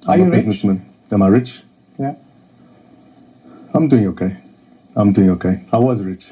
Are you I'm a rich? businessman. Am I rich? Yeah. I'm doing okay. I was rich.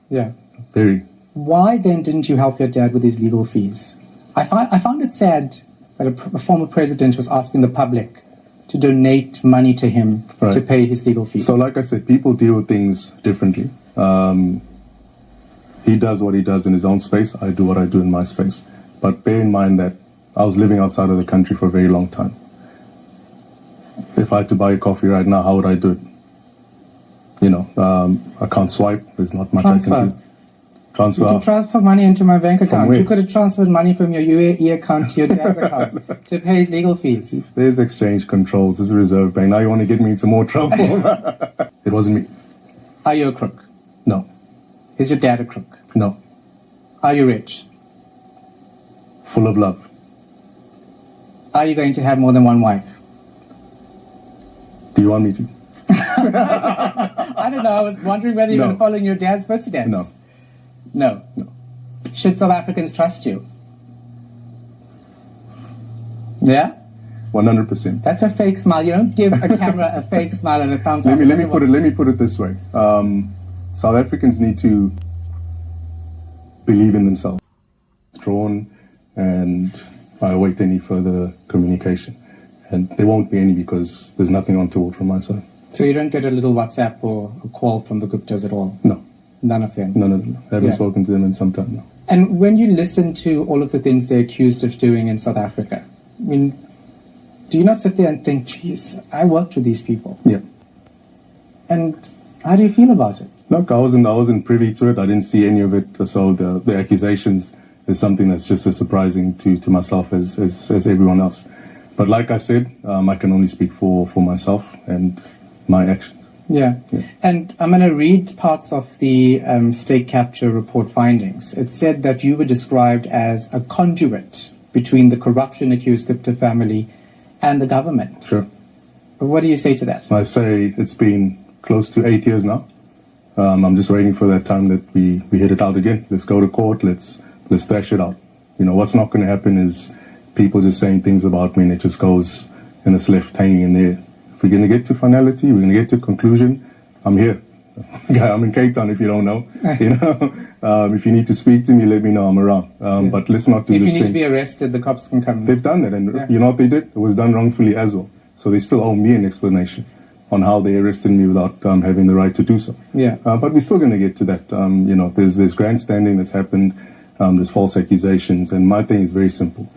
Yeah. Very. Why then didn't you help your dad with his legal fees? I found it sad that a former president was asking the public to donate money to him to pay his legal fees. So like I said, people deal with things differently. He does what he does in his own space. I do what I do in my space. But bear in mind that I was living outside of the country for a very long time. If I had to buy a coffee right now, how would I do it? You know, I can't swipe. There's not much I can do. Transfer. You can transfer money into my bank account. You could have transferred money from your UAE account to your dad's account to pay his legal fees. There's exchange controls. There's a reserve bank. Now you want to get me into more trouble. It wasn't me. Are you a crook? No. Is your dad a crook? No. Are you rich? Full of love. Are you going to have more than one wife? Do you want me to? I don't know. I was wondering whether you're going to follow in your dad's footsteps. No. No. No. Should South Africans trust you? Yeah? 100%. That's a fake smile. You don't give a camera a fake smile and a thumbs up. Let me put it this way. South Africans need to believe in themselves. Drawn, and I await any further communication. And there won't be any because there's nothing untoward from my side. So you don't get a little WhatsApp or a call from the Guptas at all? No. None of them? No. I haven't spoken to them in some time now. And when you listen to all of the things they're accused of doing in South Africa, I mean, do you not sit there and think, geez, I worked with these people? Yeah. And how do you feel about it? Look, I wasn't privy to it. I didn't see any of it. So the accusations is something that's just as surprising to myself as everyone else. But like I said, I can only speak for myself and my actions. Yeah. And I'm going to read parts of the state capture report findings. It said that you were described as a conduit between the corruption-accused Gupta family and the government. Sure. What do you say to that? I say it's been close to 8 years now. I'm just waiting for that time that we hit it out again. Let's go to court. Let's thrash it out. You know, what's not going to happen is people just saying things about me and it just goes and it's left hanging in there. If we're going to get to finality, we're going to get to conclusion, I'm here. I'm in Cape Town if you don't know. You know, if you need to speak to me, let me know. I'm around. But let's not do this thing. If you need to be arrested, the cops can come. They've done that, and you know what they did? It was done wrongfully as well. So they still owe me an explanation on how they arrested me without having the right to do so. Yeah. But we're still going to get to that. You know, there's grandstanding that's happened. There's false accusations, and my thing is very simple.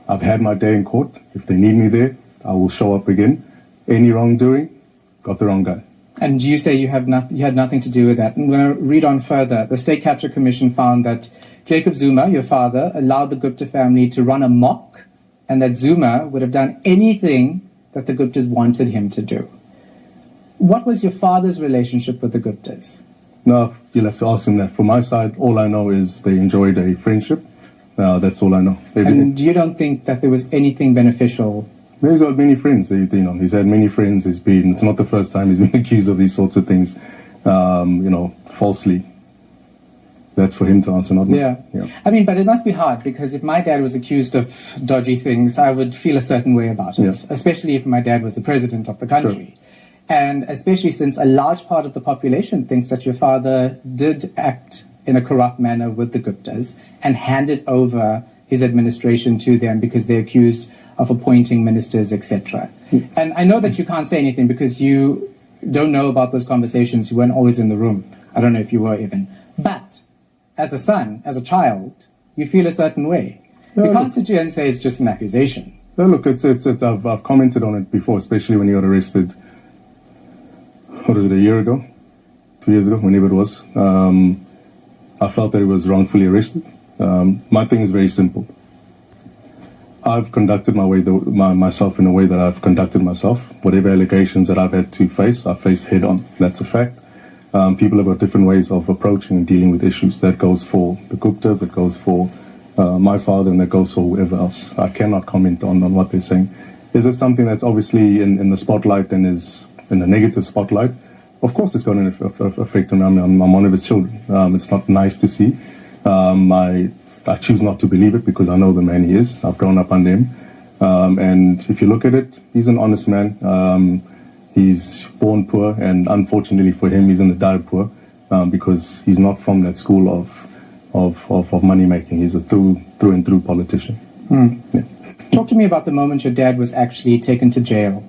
I've had my day in court. If they need me there, I will show up again. Any wrongdoing, got the wrong guy. And you say you had nothing to do with that. I'm going to read on further. The State Capture Commission found that Jacob Zuma, your father, allowed the Gupta family to run amok, and that Zuma would have done anything that the Guptas wanted him to do. What was your father's relationship with the Guptas? No, you'll have to ask him that. From my side, all I know is they enjoyed a friendship. That's all I know. Everything. And you don't think that there was anything beneficial? He's got many friends. You know, he's had many friends. It's not the first time he's been accused of these sorts of things, you know, falsely. That's for him to answer, not me. Yeah. I mean, but it must be hard, because if my dad was accused of dodgy things, I would feel a certain way about it, especially if my dad was the president of the country. Sure. And especially since a large part of the population thinks that your father did act in a corrupt manner with the Guptas and handed over his administration to them because they're accused of appointing ministers, etc. And I know that you can't say anything because you don't know about those conversations. You weren't always in the room. I don't know if you were even. But as a son, as a child, you feel a certain way. You can't sit here and say it's just an accusation. No, look, I've commented on it before, especially when he got arrested. What was it, a year ago? 2 years ago, whenever it was. I felt that he was wrongfully arrested. My thing is very simple. I've conducted myself in a way that I've conducted myself. Whatever allegations that I've had to face, I've faced head on. That's a fact. People have got different ways of approaching and dealing with issues. That goes for the Guptas, that goes for my father, and that goes for whoever else. I cannot comment on what they're saying. Is it something that's obviously in the spotlight and is in a negative spotlight? Of course it's got an effect on him. I'm one of his children. It's not nice to see. I choose not to believe it because I know the man he is. I've grown up under him. And if you look at it, he's an honest man. He's born poor, and unfortunately for him, he's going to die poor because he's not from that school of money making. He's a through and through politician. Yeah. Talk to me about the moment your dad was actually taken to jail.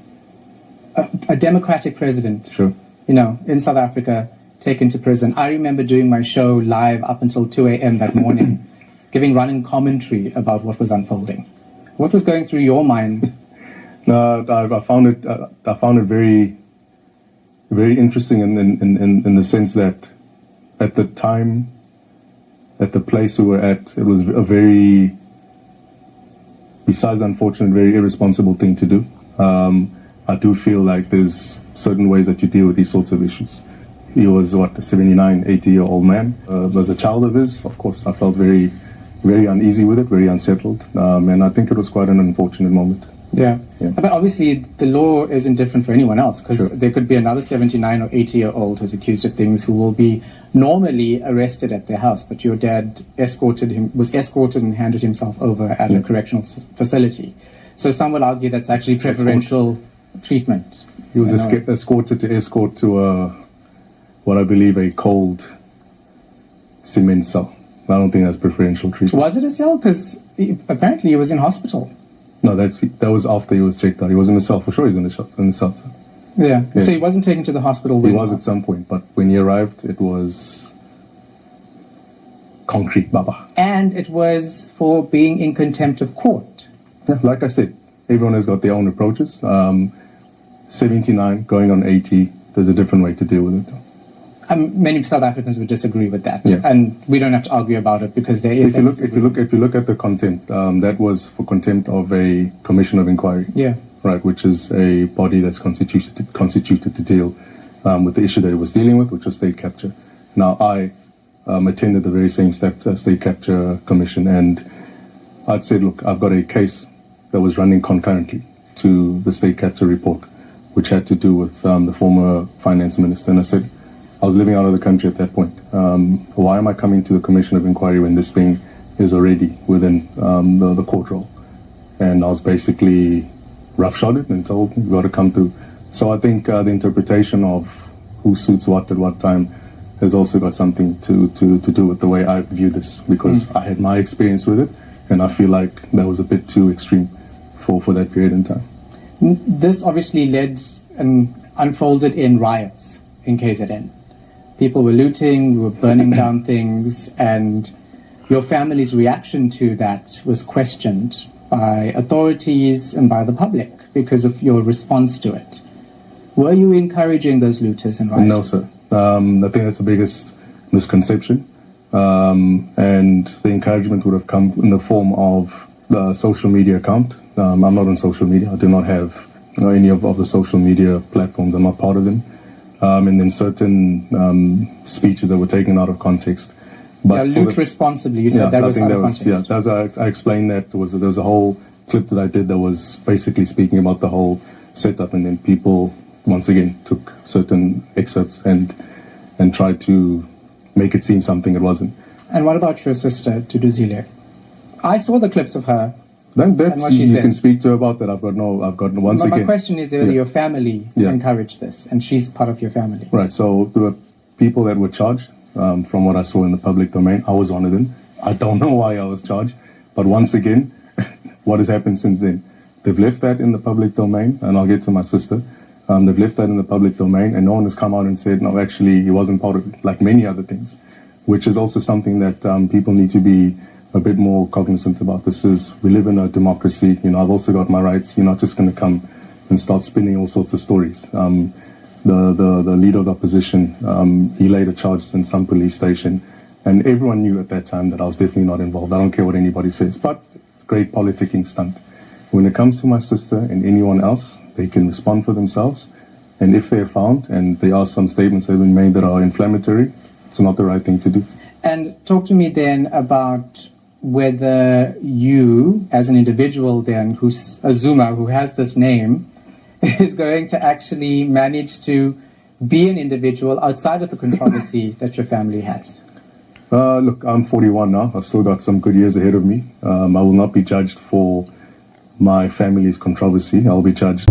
A democratic president, Sure. In South Africa, taken to prison. I remember doing my show live up until 2 a.m. that morning, giving running commentary about what was unfolding. What was going through your mind? No, I found it very, very interesting in the sense that at the time, at the place we were at, it was a very, besides unfortunate, very irresponsible thing to do. I do feel like there's certain ways that you deal with these sorts of issues. He was, a 79, 80-year-old man. As a child of his, of course, I felt very, very uneasy with it, very unsettled. And I think it was quite an unfortunate moment. Yeah. But obviously, the law isn't different for anyone else, because there could be another 79 or 80-year-old who's accused of things who will be normally arrested at their house. But your dad was escorted and handed himself over at a correctional facility. So some would argue that's actually preferential treatment. He was escorted to what I believe a cold cement cell. I don't think that's preferential treatment. Was it a cell? Because apparently he was in hospital. No, that was after he was checked out. He was in the cell, for sure. He's in the cell. Yeah. So he wasn't taken to the hospital. He was at some point, but when he arrived, it was concrete, Baba. And it was for being in contempt of court. Yeah, like I said, everyone has got their own approaches. 79 going on 80, there's a different way to deal with it. Many South Africans would disagree with that, yeah. And we don't have to argue about it because there is. If you look at the contempt, that was for contempt of a commission of inquiry. Yeah. Right, which is a body that's constituted to deal with the issue that it was dealing with, which was state capture. Now, I attended the very same state capture commission, and I'd said, look, I've got a case that was running concurrently to the state capture report, which had to do with the former finance minister. And I said, I was living out of the country at that point. Why am I coming to the commission of inquiry when this thing is already within the court roll? And I was basically roughshod and told, you've got to come through. So I think the interpretation of who suits what at what time has also got something to do with the way I view this, because I had my experience with it, and I feel like that was a bit too extreme for that period in time. This obviously led and unfolded in riots in KZN. People were looting, we were burning down things, and your family's reaction to that was questioned by authorities and by the public because of your response to it. Were you encouraging those looters and rioters? No, sir. I think that's the biggest misconception. And the encouragement would have come in the form of the social media account. I'm not on social media. I do not have any of the social media platforms. I'm not part of them. And then certain speeches that were taken out of context. But loot responsibly, you said that was out of context. Yeah, I explained that. There was a whole clip that I did that was basically speaking about the whole setup, and then people, once again, took certain excerpts and tried to make it seem something it wasn't. And what about your sister, Duduzane? I saw the clips of her. That's, you can speak to her about that. My question is whether your family encouraged this, and she's part of your family. Right, so there were people that were charged. From what I saw in the public domain, I was one of them. I don't know why I was charged, but once again, what has happened since then? They've left that in the public domain, and I'll get to my sister. They've left that in the public domain, and no one has come out and said, no, actually, he wasn't part of it, like many other things, which is also something that people need to be a bit more cognizant about. We live in a democracy. I've also got my rights. You're not just going to come and start spinning all sorts of stories. The leader of the opposition, he laid a charge in some police station, and everyone knew at that time that I was definitely not involved. I don't care what anybody says, but it's a great politicking stunt. When it comes to my sister and anyone else, they can respond for themselves, and if they're found and there are some statements that have been made that are inflammatory, it's not the right thing to do. And talk to me then about whether you, as an individual then, who's a Zuma, who has this name, is going to actually manage to be an individual outside of the controversy that your family has? Look, I'm 41 now. I've still got some good years ahead of me. I will not be judged for my family's controversy, I'll be charged.